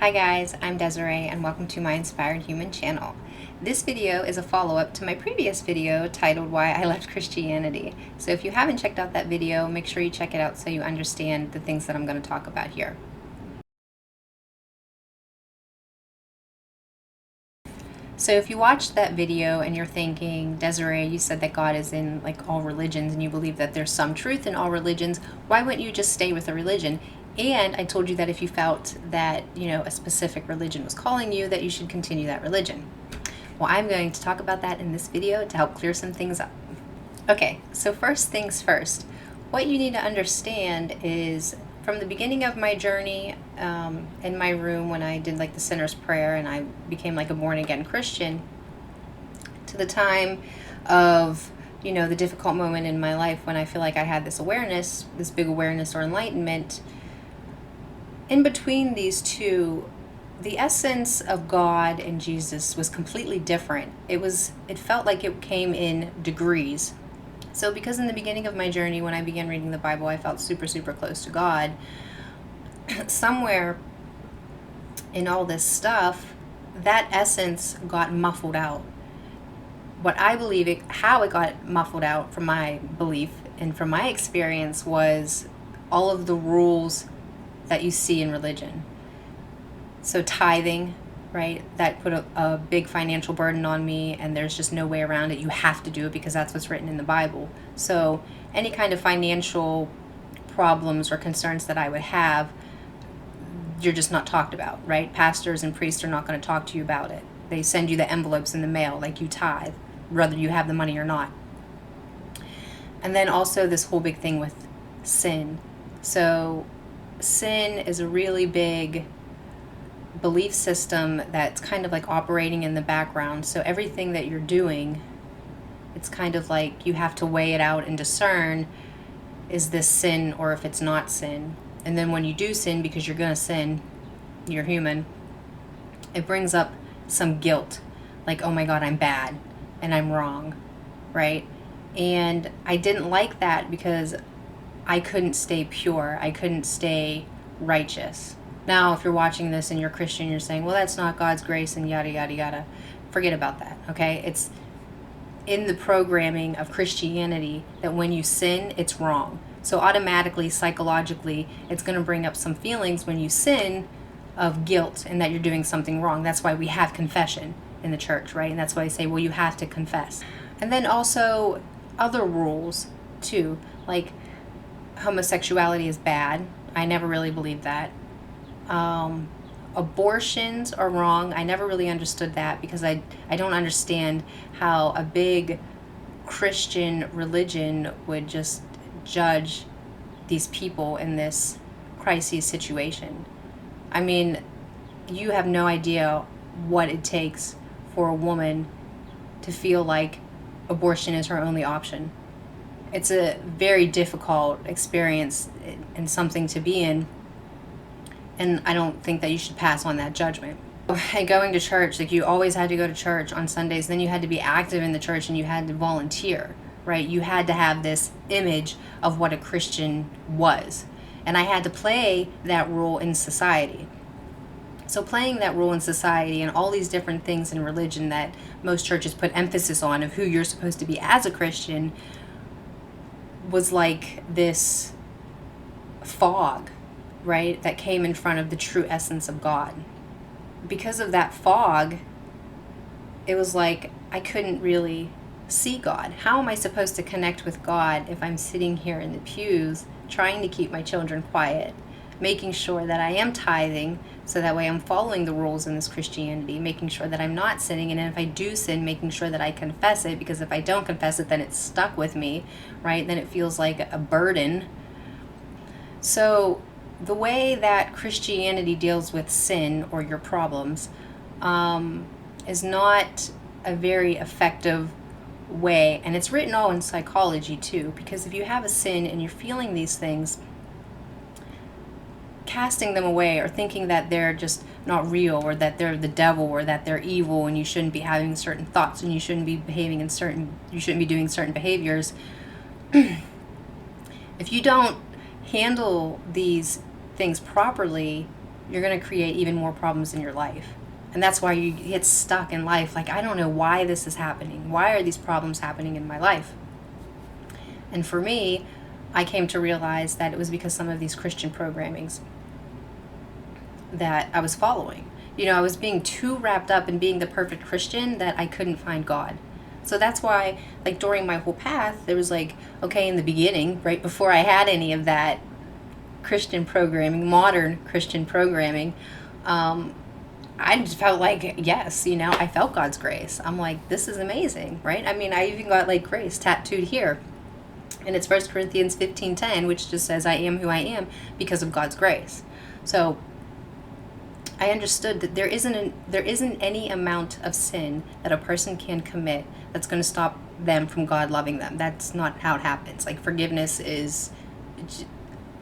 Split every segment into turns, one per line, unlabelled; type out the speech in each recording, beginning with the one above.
Hi guys, I'm Desiree and welcome to my Inspired Human channel. This video is a follow-up to my previous video titled Why I Left Christianity. So if you haven't checked out that video, make sure you check it out so you understand the things that I'm going to talk about here. So if you watched that video and you're thinking, Desiree, you said that God is in like all religions and you believe that there's some truth in all religions, why wouldn't you just stay with a religion? And I told you that if you felt that, a specific religion was calling you, that you should continue that religion. Well, I'm going to talk about that in this video to help clear some things up. Okay, so first things first. What you need to understand is from the beginning of my journey in my room when I did like the sinner's prayer and I became like a born again Christian, to the time of the difficult moment in my life when I feel like I had this awareness, this big awareness or enlightenment. In between these two, the essence of God and Jesus was completely different. It felt like it came in degrees. So because in the beginning of my journey, when I began reading the Bible, I felt super, super close to God. Somewhere in all this stuff, that essence got muffled out. What I believe, how it got muffled out from my belief and from my experience was all of the rules that you see in religion. So tithing, right? That put a big financial burden on me, and there's just no way around it. You have to do it because that's what's written in the Bible. So any kind of financial problems or concerns that I would have, you're just not talked about, right? Pastors and priests are not going to talk to you about it. They send you the envelopes in the mail like you tithe, whether you have the money or not. And then also this whole big thing with sin. So sin is a really big belief system that's kind of like operating in the background. So everything that you're doing, it's kind of like you have to weigh it out and discern, is this sin or if it's not sin? And then when you do sin, because you're going to sin, you're human, it brings up some guilt. Like, oh my God, I'm bad and I'm wrong, right? And I didn't like that because I couldn't stay pure. I couldn't stay righteous. Now, if you're watching this and you're Christian, you're saying, well, that's not God's grace and yada, yada, yada. Forget about that, okay? It's in the programming of Christianity that when you sin, it's wrong. So automatically, psychologically, it's going to bring up some feelings when you sin of guilt and that you're doing something wrong. That's why we have confession in the church, right? And that's why I say, well, you have to confess. And then also other rules too, like homosexuality is bad. I never really believed that. Abortions are wrong. I never really understood that because I don't understand how a big Christian religion would just judge these people in this crisis situation. I mean, you have no idea what it takes for a woman to feel like abortion is her only option. It's a very difficult experience and something to be in. And I don't think that you should pass on that judgment. And going to church, like you always had to go to church on Sundays, then you had to be active in the church and you had to volunteer, right? You had to have this image of what a Christian was. And I had to play that role in society. So playing that role in society and all these different things in religion that most churches put emphasis on of who you're supposed to be as a Christian was like this fog, right, that came in front of the true essence of God. Because of that fog, it was like I couldn't really see God. How am I supposed to connect with God if I'm sitting here in the pews trying to keep my children quiet, making sure that I am tithing so that way I'm following the rules in this Christianity, making sure that I'm not sinning, and if I do sin, making sure that I confess it, because if I don't confess it, then it's stuck with me, right? Then it feels like a burden. So the way that Christianity deals with sin or your problems is not a very effective way. And it's written all in psychology too, because if you have a sin and you're feeling these things, casting them away or thinking that they're just not real or that they're the devil or that they're evil and you shouldn't be having certain thoughts and you shouldn't be you shouldn't be doing certain behaviors. If you don't handle these things properly, you're going to create even more problems in your life. And that's why you get stuck in life. Like, I don't know why this is happening. Why are these problems happening in my life? And for me, I came to realize that it was because some of these Christian programmings that I was following. I was being too wrapped up in being the perfect Christian that I couldn't find God. So that's why, like, during my whole path, there was like, okay, in the beginning, right before I had any of that Christian programming, modern Christian programming, I just felt like, yes, I felt God's grace. I'm like, this is amazing, right? I mean, I even got like grace tattooed here. And it's 1 Corinthians 15:10, which just says, I am who I am because of God's grace. So I understood that there isn't any amount of sin that a person can commit that's going to stop them from God loving them. That's not how it happens. Like, forgiveness is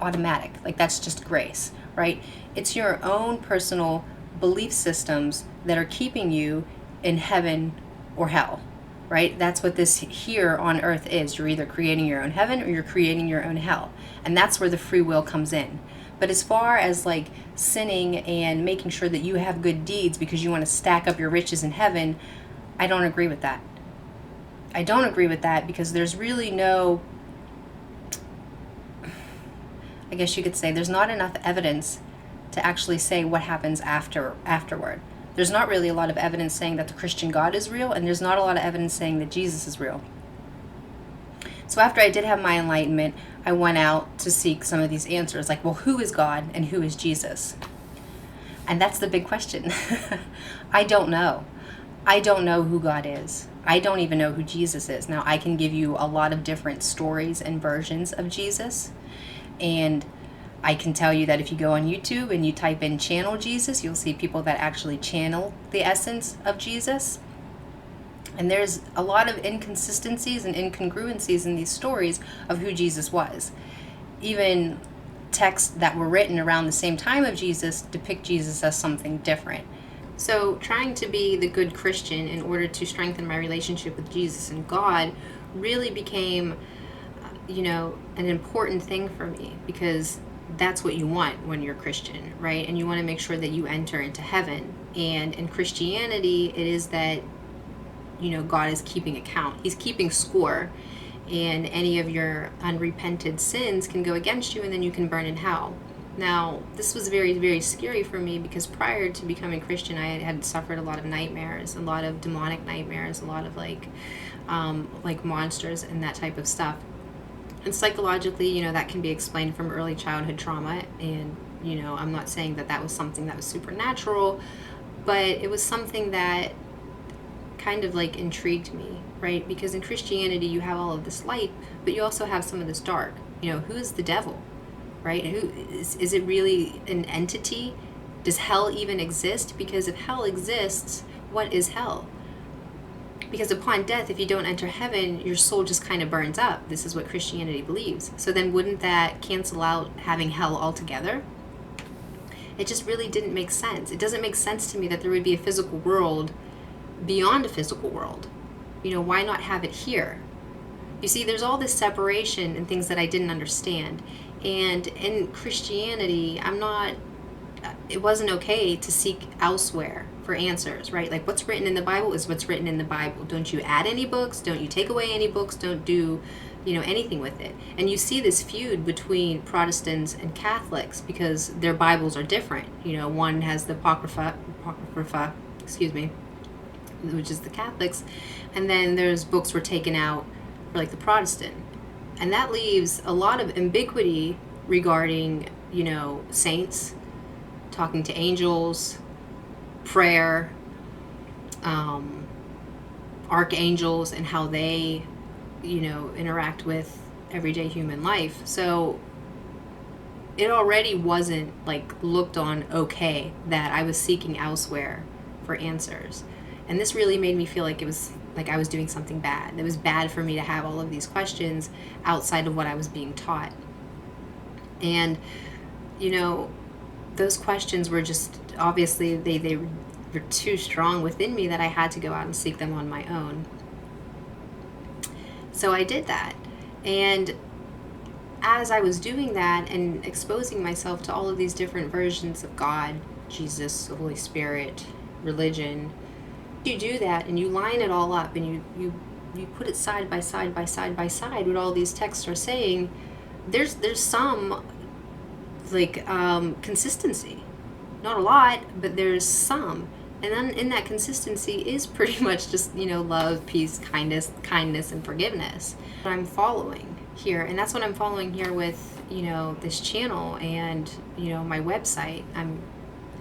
automatic. Like, that's just grace, right? It's your own personal belief systems that are keeping you in heaven or hell, right? That's what this here on earth is. You're either creating your own heaven or you're creating your own hell. And that's where the free will comes in. But as far as like sinning and making sure that you have good deeds because you want to stack up your riches in heaven, I don't agree with that. I don't agree with that because there's really no, I guess you could say, there's not enough evidence to actually say what happens afterward. There's not really a lot of evidence saying that the Christian God is real, and there's not a lot of evidence saying that Jesus is real. So after I did have my enlightenment, I went out to seek some of these answers, like, well, who is God and who is Jesus? And that's the big question. I don't know. I don't know who God is. I don't even know who Jesus is. Now, I can give you a lot of different stories and versions of Jesus, and I can tell you that if you go on YouTube and you type in channel Jesus, you'll see people that actually channel the essence of Jesus. And there's a lot of inconsistencies and incongruencies in these stories of who Jesus was. Even texts that were written around the same time of Jesus depict Jesus as something different. So trying to be the good Christian in order to strengthen my relationship with Jesus and God really became, an important thing for me, because that's what you want when you're Christian, right? And you want to make sure that you enter into heaven. And in Christianity, it is that, God is keeping account. He's keeping score. And any of your unrepented sins can go against you, and then you can burn in hell. Now, this was very, very scary for me because prior to becoming Christian, I had suffered a lot of nightmares, a lot of demonic nightmares, a lot of like monsters and that type of stuff. And psychologically, that can be explained from early childhood trauma. And, I'm not saying that that was something that was supernatural, but it was something that kind of like intrigued me, right? Because in Christianity, you have all of this light, but you also have some of this dark. Who is the devil, right? Who is it really an entity? Does hell even exist? Because if hell exists, what is hell? Because upon death, if you don't enter heaven, your soul just kind of burns up. This is what Christianity believes. So then wouldn't that cancel out having hell altogether? It just really didn't make sense. It doesn't make sense to me that there would be a physical world beyond a physical world. Why not have it here? You see, there's all this separation and things that I didn't understand. And in Christianity, it wasn't okay to seek elsewhere for answers, right? Like, what's written in the Bible is what's written in the Bible. Don't you add any books? Don't you take away any books? Don't do, anything with it. And you see this feud between Protestants and Catholics because their Bibles are different. One has the Apocrypha, which is the Catholics, and then there's books were taken out for like the Protestant. And that leaves a lot of ambiguity regarding, saints, talking to angels, prayer, archangels, and how they, interact with everyday human life. So it already wasn't like looked on okay that I was seeking elsewhere for answers. And this really made me feel like it was like I was doing something bad. It was bad for me to have all of these questions outside of what I was being taught. And, those questions were just, obviously, they were too strong within me that I had to go out and seek them on my own. So I did that. And as I was doing that and exposing myself to all of these different versions of God, Jesus, the Holy Spirit, religion, you do that and you line it all up and you put it side by side by side by side, what all these texts are saying, there's some like consistency. Not a lot, but there's some. And then in that consistency is pretty much just, love, peace, kindness, and forgiveness. I'm following here, and that's what I'm following here with, this channel and, my website. I'm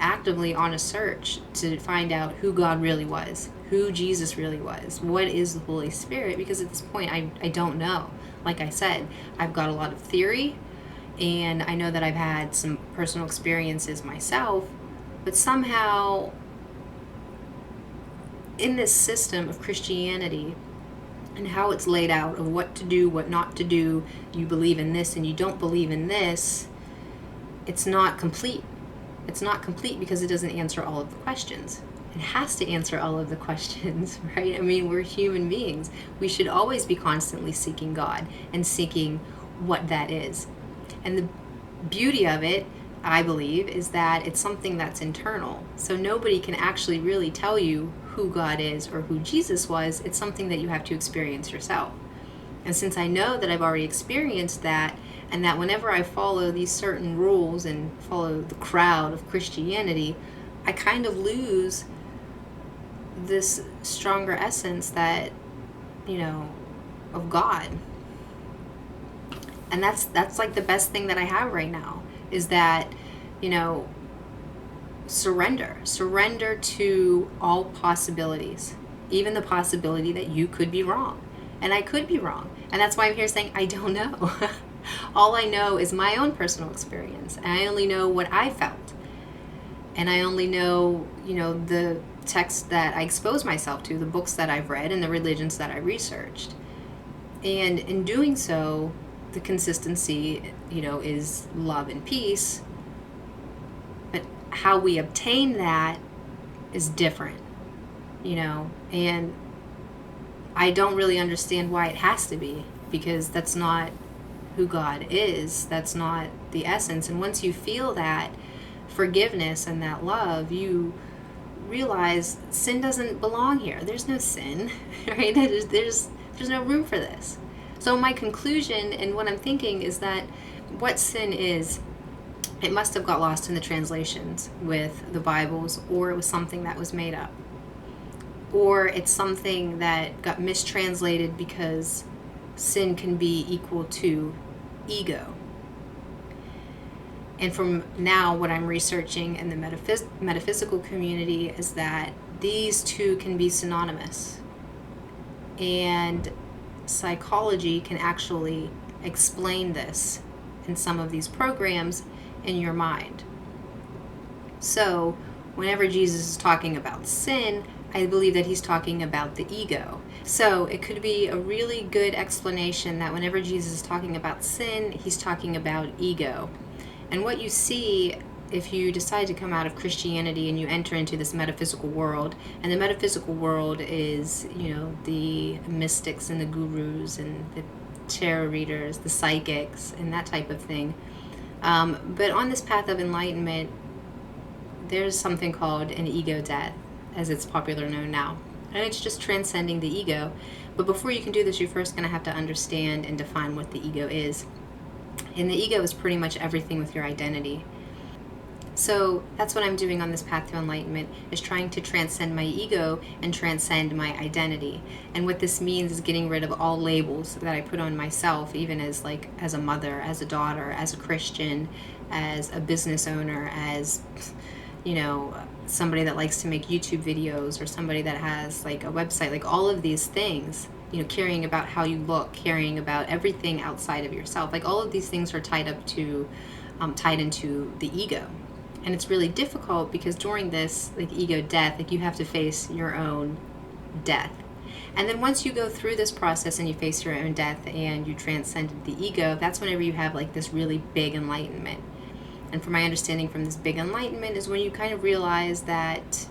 actively on a search to find out who God really was, who Jesus really was, what is the Holy Spirit, because at this point I don't know. Like I said, I've got a lot of theory, and I know that I've had some personal experiences myself, but somehow in this system of Christianity and how it's laid out of what to do, what not to do, you believe in this and you don't believe in this, it's not complete. It's not complete because it doesn't answer all of the questions. It has to answer all of the questions, right? I mean, we're human beings. We should always be constantly seeking God and seeking what that is. And the beauty of it, I believe, is that it's something that's internal. So nobody can actually really tell you who God is or who Jesus was. It's something that you have to experience yourself. And since I know that I've already experienced that, and that whenever I follow these certain rules and follow the crowd of Christianity, I kind of lose this stronger essence that, of God. And that's like the best thing that I have right now, is that, surrender to all possibilities, even the possibility that you could be wrong. And I could be wrong. And that's why I'm here saying I don't know. All I know is my own personal experience. And I only know what I felt. And I only know, the texts that I expose myself to, the books that I've read, and the religions that I researched. And in doing so, the consistency, is love and peace. But how we obtain that is different, and I don't really understand why it has to be, because that's not who God is. That's not the essence. And once you feel that forgiveness and that love, you realize sin doesn't belong here. There's no sin, right? There's no room for this. So my conclusion and what I'm thinking is that what sin is, it must have got lost in the translations with the Bibles, or it was something that was made up. Or it's something that got mistranslated because sin can be equal to ego. And from now, what I'm researching in the metaphysical community is that these two can be synonymous. And psychology can actually explain this in some of these programs in your mind. So whenever Jesus is talking about sin, I believe that he's talking about the ego. So it could be a really good explanation that whenever Jesus is talking about sin, he's talking about ego. And what you see if you decide to come out of Christianity and you enter into this metaphysical world, and the metaphysical world is, the mystics and the gurus and the tarot readers, the psychics, and that type of thing. But on this path of enlightenment, there's something called an ego death, as it's popularly known now. And it's just transcending the ego. But before you can do this, you're first going to have to understand and define what the ego is. And the ego is pretty much everything with your identity. So that's what I'm doing on this path to enlightenment, is trying to transcend my ego and transcend my identity. And what this means is getting rid of all labels that I put on myself, even as a mother, as a daughter, as a Christian, as a business owner, as, somebody that likes to make YouTube videos, or somebody that has a website, all of these things, caring about how you look, caring about everything outside of yourself. All of these things are tied into the ego. And it's really difficult because during this ego death, you have to face your own death. And then once you go through this process and you face your own death and you transcend the ego, that's whenever you have this really big enlightenment. And from my understanding from this big enlightenment is when you kind of realize that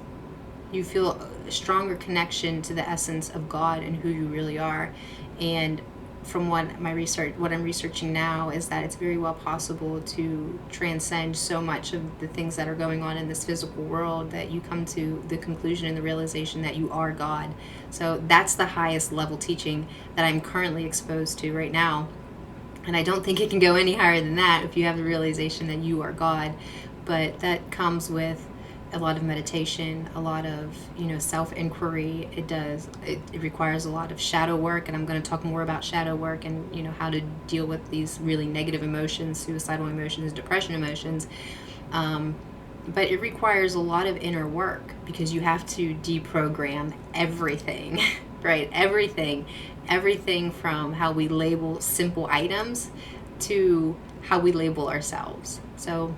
you feel a stronger connection to the essence of God and who you really are. And from what I'm researching now, is that it's very well possible to transcend so much of the things that are going on in this physical world that you come to the conclusion and the realization that you are God. So that's the highest level teaching that I'm currently exposed to right now. And I don't think it can go any higher than that if you have the realization that you are God. But that comes with a lot of meditation, a lot of, self-inquiry. It requires a lot of shadow work, and I'm going to talk more about shadow work and, how to deal with these really negative emotions, suicidal emotions, depression emotions. But it requires a lot of inner work, because you have to deprogram everything, right? Everything from how we label simple items to how we label ourselves. So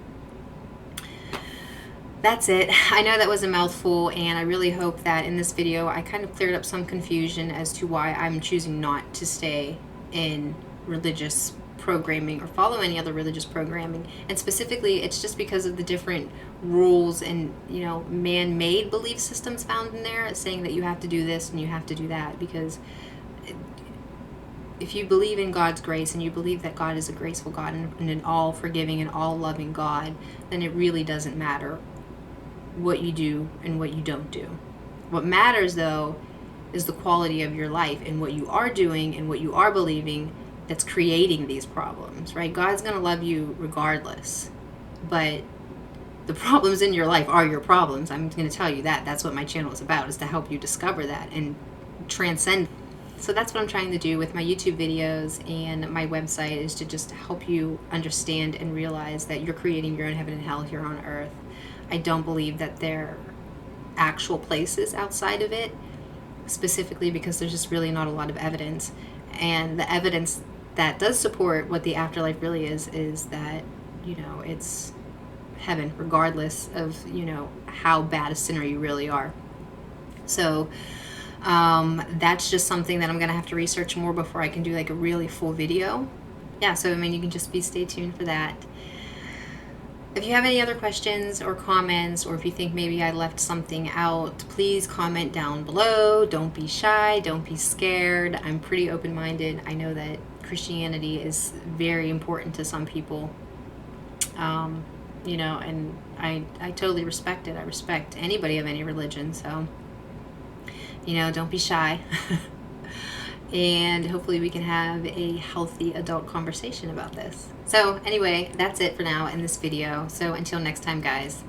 that's it. I know that was a mouthful, and I really hope that in this video I kind of cleared up some confusion as to why I'm choosing not to stay in religious programming or follow any other religious programming. And specifically, it's just because of the different rules and, man-made belief systems found in there, saying that you have to do this and you have to do that. Because if you believe in God's grace and you believe that God is a graceful God and an all-forgiving and all-loving God, then it really doesn't matter what you do and what you don't do. What matters, though, is the quality of your life and what you are doing and what you are believing that's creating these problems, right? God's going to love you regardless, but the problems in your life are your problems. I'm going to tell you that. That's what my channel is about, is to help you discover that and transcend. So that's what I'm trying to do with my YouTube videos and my website, is to just help you understand and realize that you're creating your own heaven and hell here on earth. I don't believe that there are actual places outside of it, specifically because there's just really not a lot of evidence. And the evidence that does support what the afterlife really is that, it's heaven, regardless of, how bad a sinner you really are. So that's just something that I'm going to have to research more before I can do like a really full video. Yeah, so you can just stay tuned for that. If you have any other questions or comments, or if you think maybe I left something out, please comment down below. Don't be shy. Don't be scared. I'm pretty open-minded. I know that Christianity is very important to some people, and I totally respect it. I respect anybody of any religion, so, don't be shy. And hopefully we can have a healthy adult conversation about this. So anyway, that's it for now in this video. So until next time, guys.